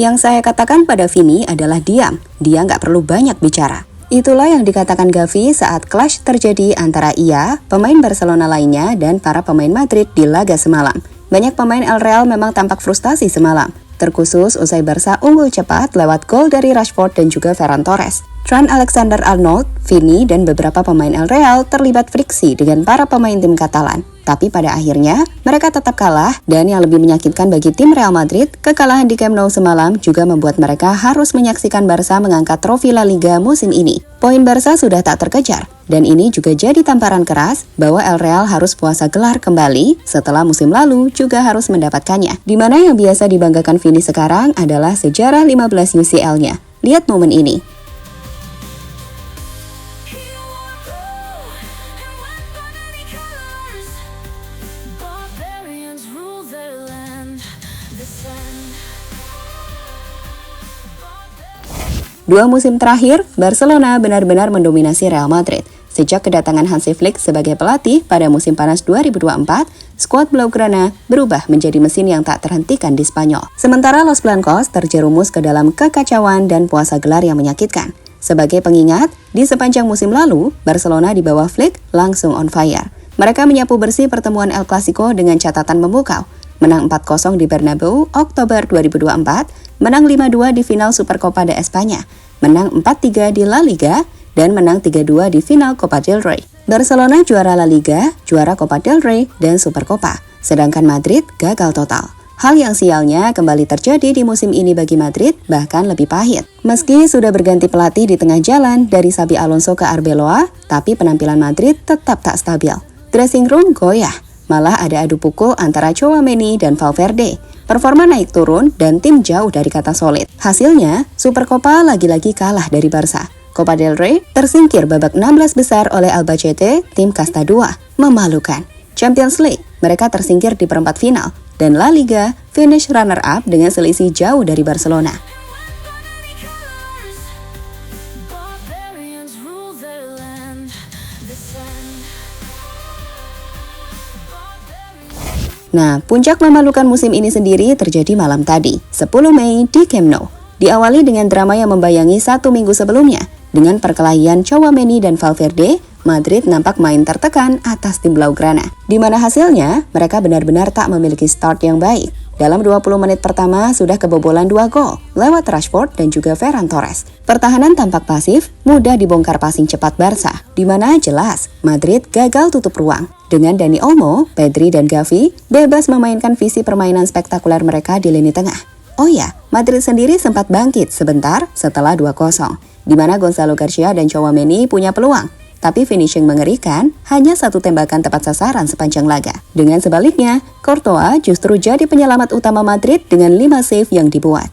Yang saya katakan pada Vini adalah diam, dia nggak perlu banyak bicara. Itulah yang dikatakan Gavi saat clash terjadi antara ia, pemain Barcelona lainnya, dan para pemain Madrid di laga semalam. Banyak pemain El Real memang tampak frustasi semalam, terkhusus usai Barca unggul cepat lewat gol dari Rashford dan juga Ferran Torres. Trent Alexander-Arnold, Vini, dan beberapa pemain El Real terlibat friksi dengan para pemain tim Katalan. Tapi pada akhirnya, mereka tetap kalah, dan yang lebih menyakitkan bagi tim Real Madrid, kekalahan di Camp Nou semalam juga membuat mereka harus menyaksikan Barca mengangkat trofi La Liga musim ini. Poin Barca sudah tak terkejar, dan ini juga jadi tamparan keras bahwa El Real harus puasa gelar kembali setelah musim lalu juga harus mendapatkannya. Di mana yang biasa dibanggakan Vini sekarang adalah sejarah 15 UCL-nya. Lihat momen ini. Dua musim terakhir, Barcelona benar-benar mendominasi Real Madrid. Sejak kedatangan Hansi Flick sebagai pelatih pada musim panas 2024, skuad Blaugrana berubah menjadi mesin yang tak terhentikan di Spanyol. Sementara Los Blancos terjerumus ke dalam kekacauan dan puasa gelar yang menyakitkan. Sebagai pengingat, di sepanjang musim lalu, Barcelona di bawah Flick langsung on fire. Mereka menyapu bersih pertemuan El Clasico dengan catatan memukau. Menang 4-0 di Bernabeu Oktober 2024, menang 5-2 di final Supercopa de España, menang 4-3 di La Liga, dan menang 3-2 di final Copa del Rey. Barcelona juara La Liga, juara Copa del Rey, dan Supercopa, sedangkan Madrid gagal total. Hal yang sialnya kembali terjadi di musim ini bagi Madrid, bahkan lebih pahit. Meski sudah berganti pelatih di tengah jalan dari Xabi Alonso ke Arbeloa, tapi penampilan Madrid tetap tak stabil. Dressing room goyah. Malah ada adu pukul antara Tchouaméni dan Valverde. Performa naik turun dan tim jauh dari kata solid. Hasilnya, Supercopa lagi-lagi kalah dari Barca. Copa del Rey tersingkir babak 16 besar oleh Albacete, tim kasta 2. Memalukan. Champions League, mereka tersingkir di perempat final. Dan La Liga, finish runner-up dengan selisih jauh dari Barcelona. Nah, puncak memalukan musim ini sendiri terjadi malam tadi, 10 Mei di Camp Nou. Diawali dengan drama yang membayangi 1 minggu sebelumnya. Dengan perkelahian Tchouaméni dan Valverde, Madrid nampak main tertekan atas tim Blaugrana. Di mana hasilnya, mereka benar-benar tak memiliki start yang baik. Dalam 20 menit pertama sudah kebobolan 2 gol lewat Rashford dan juga Ferran Torres. Pertahanan tampak pasif, mudah dibongkar passing cepat Barca, di mana jelas Madrid gagal tutup ruang. Dengan Dani Olmo, Pedri, dan Gavi bebas memainkan visi permainan spektakuler mereka di lini tengah. Oh ya, Madrid sendiri sempat bangkit sebentar setelah 2-0, di mana Gonzalo Garcia dan Tchouaméni punya peluang. Tapi finishing mengerikan, hanya 1 tembakan tepat sasaran sepanjang laga. Dengan sebaliknya, Courtois justru jadi penyelamat utama Madrid dengan 5 save yang dibuat.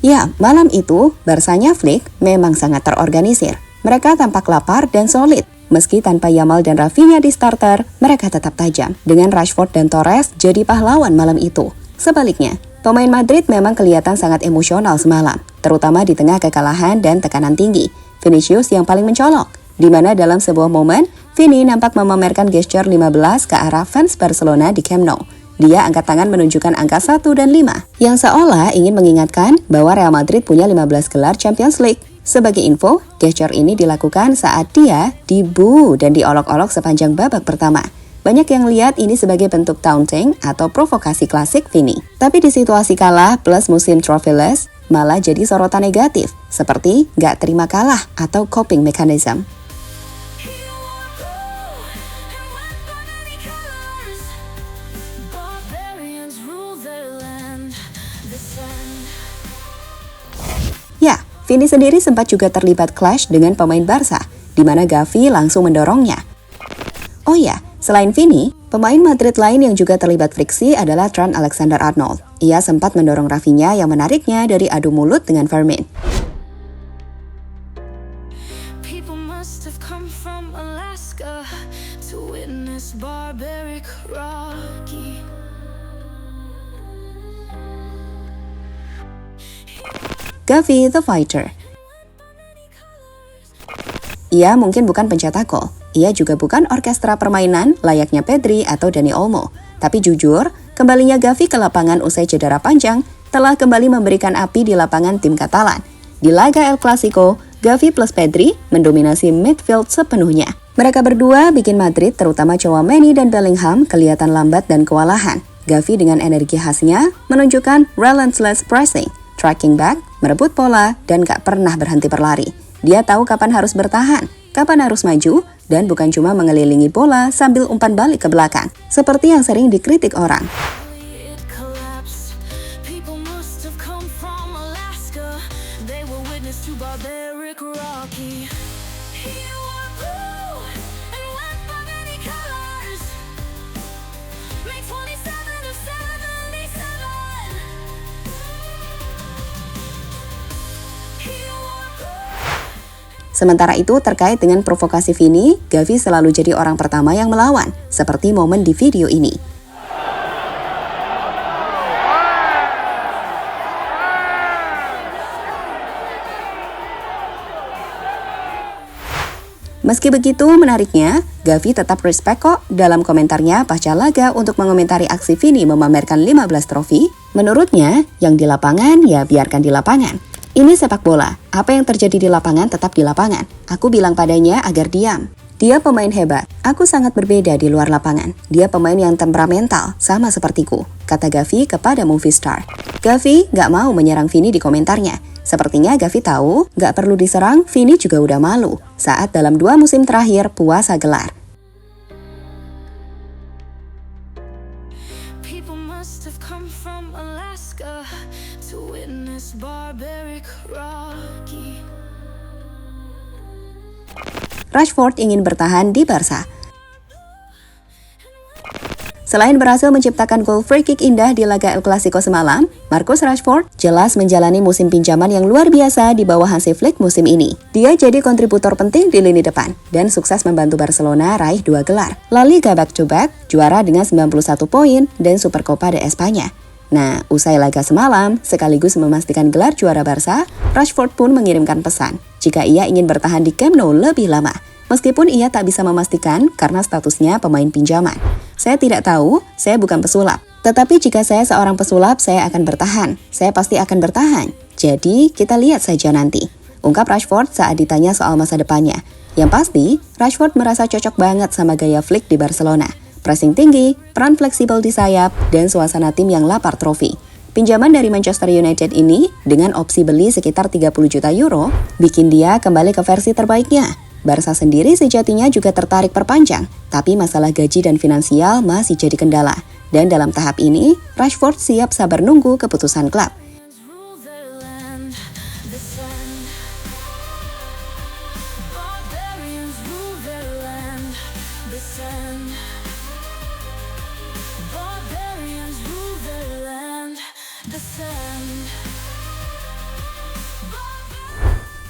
Ya, malam itu, Barcanya Flick memang sangat terorganisir. Mereka tampak lapar dan solid. Meski tanpa Yamal dan Rafinha di starter, mereka tetap tajam. Dengan Rashford dan Torres jadi pahlawan malam itu. Sebaliknya, pemain Madrid memang kelihatan sangat emosional semalam, terutama di tengah kekalahan dan tekanan tinggi. Vinicius yang paling mencolok, di mana dalam sebuah momen, Vini nampak memamerkan gesture 15 ke arah fans Barcelona di Camp Nou. Dia angkat tangan menunjukkan angka 1 dan 5, yang seolah ingin mengingatkan bahwa Real Madrid punya 15 gelar Champions League. Sebagai info, gesture ini dilakukan saat dia dibu dan diolok-olok sepanjang babak pertama. Banyak yang lihat ini sebagai bentuk taunting atau provokasi klasik Vini. Tapi di situasi kalah plus musim trophyless, malah jadi sorotan negatif, seperti gak terima kalah atau coping mechanism. Ya, Vini sendiri sempat juga terlibat clash dengan pemain Barca, di mana Gavi langsung mendorongnya. Oh ya, selain Vini, pemain Madrid lain yang juga terlibat friksi adalah Trent Alexander-Arnold. Ia sempat mendorong Rafinha yang menariknya dari adu mulut dengan Fermin. Gavi the Fighter. Ia mungkin bukan pencetak gol, ia juga bukan orkestra permainan layaknya Pedri atau Dani Olmo. Tapi jujur, kembalinya Gavi ke lapangan usai cedera panjang telah kembali memberikan api di lapangan tim Katalan. Di laga El Clasico, Gavi plus Pedri mendominasi midfield sepenuhnya. Mereka berdua bikin Madrid, terutama Tchouaméni dan Bellingham, kelihatan lambat dan kewalahan. Gavi dengan energi khasnya menunjukkan relentless pressing, tracking back, merebut bola, dan gak pernah berhenti berlari. Dia tahu kapan harus bertahan, kapan harus maju, dan bukan cuma mengelilingi bola sambil umpan balik ke belakang, seperti yang sering dikritik orang. Sementara itu, terkait dengan provokasi Vini, Gavi selalu jadi orang pertama yang melawan, seperti momen di video ini. Meski begitu, menariknya, Gavi tetap respect kok dalam komentarnya pasca laga untuk mengomentari aksi Vini memamerkan 15 trofi. Menurutnya, yang di lapangan ya biarkan di lapangan. Ini sepak bola, apa yang terjadi di lapangan tetap di lapangan. Aku bilang padanya agar diam. Dia pemain hebat, aku sangat berbeda di luar lapangan. Dia pemain yang temperamental, sama sepertiku, kata Gavi kepada Movistar. Gavi gak mau menyerang Vini di komentarnya. Sepertinya Gavi tahu, gak perlu diserang, Vini juga udah malu saat dalam 2 musim terakhir puasa gelar. Rashford ingin bertahan di Barca. Selain berhasil menciptakan gol free kick indah di laga El Clasico semalam, Marcus Rashford jelas menjalani musim pinjaman yang luar biasa di bawah Hansi Flick musim ini. Dia jadi kontributor penting di lini depan dan sukses membantu Barcelona raih 2 gelar. La Liga back-to-back, juara dengan 91 poin, dan Supercopa de España. Nah, usai laga semalam, sekaligus memastikan gelar juara Barca, Rashford pun mengirimkan pesan jika ia ingin bertahan di Camp Nou lebih lama. Meskipun ia tak bisa memastikan karena statusnya pemain pinjaman. Saya tidak tahu, saya bukan pesulap. Tetapi jika saya seorang pesulap, saya akan bertahan. Saya pasti akan bertahan. Jadi, kita lihat saja nanti. Ungkap Rashford saat ditanya soal masa depannya. Yang pasti, Rashford merasa cocok banget sama gaya Flick di Barcelona. Pressing tinggi, peran fleksibel di sayap, dan suasana tim yang lapar trofi. Pinjaman dari Manchester United ini, dengan opsi beli sekitar 30 juta euro, bikin dia kembali ke versi terbaiknya. Barca sendiri sejatinya juga tertarik perpanjang, tapi masalah gaji dan finansial masih jadi kendala. Dan dalam tahap ini, Rashford siap sabar nunggu keputusan klub.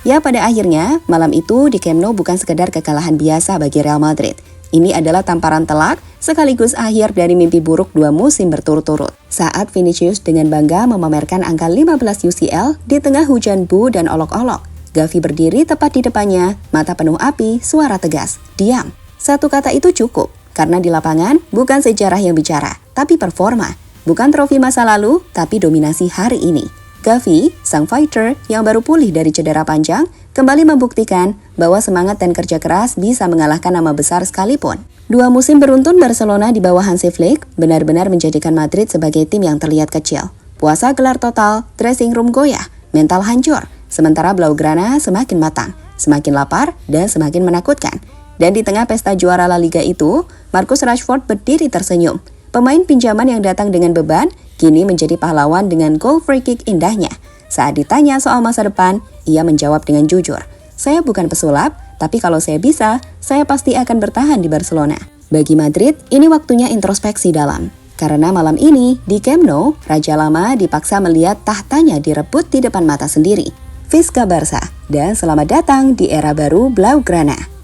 Ya, pada akhirnya, malam itu di Camp Nou bukan sekedar kekalahan biasa bagi Real Madrid. Ini adalah tamparan telak sekaligus akhir dari mimpi buruk 2 musim berturut-turut. Saat Vinicius dengan bangga memamerkan angka 15 UCL di tengah hujan bu dan olok-olok. Gavi berdiri tepat di depannya, mata penuh api, suara tegas, diam. Satu kata itu cukup, karena di lapangan bukan sejarah yang bicara, tapi performa. Bukan trofi masa lalu, tapi dominasi hari ini. Gavi, sang fighter yang baru pulih dari cedera panjang, kembali membuktikan bahwa semangat dan kerja keras bisa mengalahkan nama besar sekalipun. 2 musim beruntun Barcelona di bawah Hansi Flick benar-benar menjadikan Madrid sebagai tim yang terlihat kecil. Puasa gelar total, dressing room goyah, mental hancur, sementara Blaugrana semakin matang, semakin lapar, dan semakin menakutkan. Dan di tengah pesta juara La Liga itu, Marcus Rashford berdiri tersenyum. Pemain pinjaman yang datang dengan beban, kini menjadi pahlawan dengan gol free kick indahnya. Saat ditanya soal masa depan, ia menjawab dengan jujur, "Saya bukan pesulap, tapi kalau saya bisa, saya pasti akan bertahan di Barcelona." Bagi Madrid, ini waktunya introspeksi dalam. Karena malam ini, di Camp Nou, Raja Lama dipaksa melihat tahtanya direbut di depan mata sendiri. Visca Barca, dan selamat datang di era baru Blaugrana.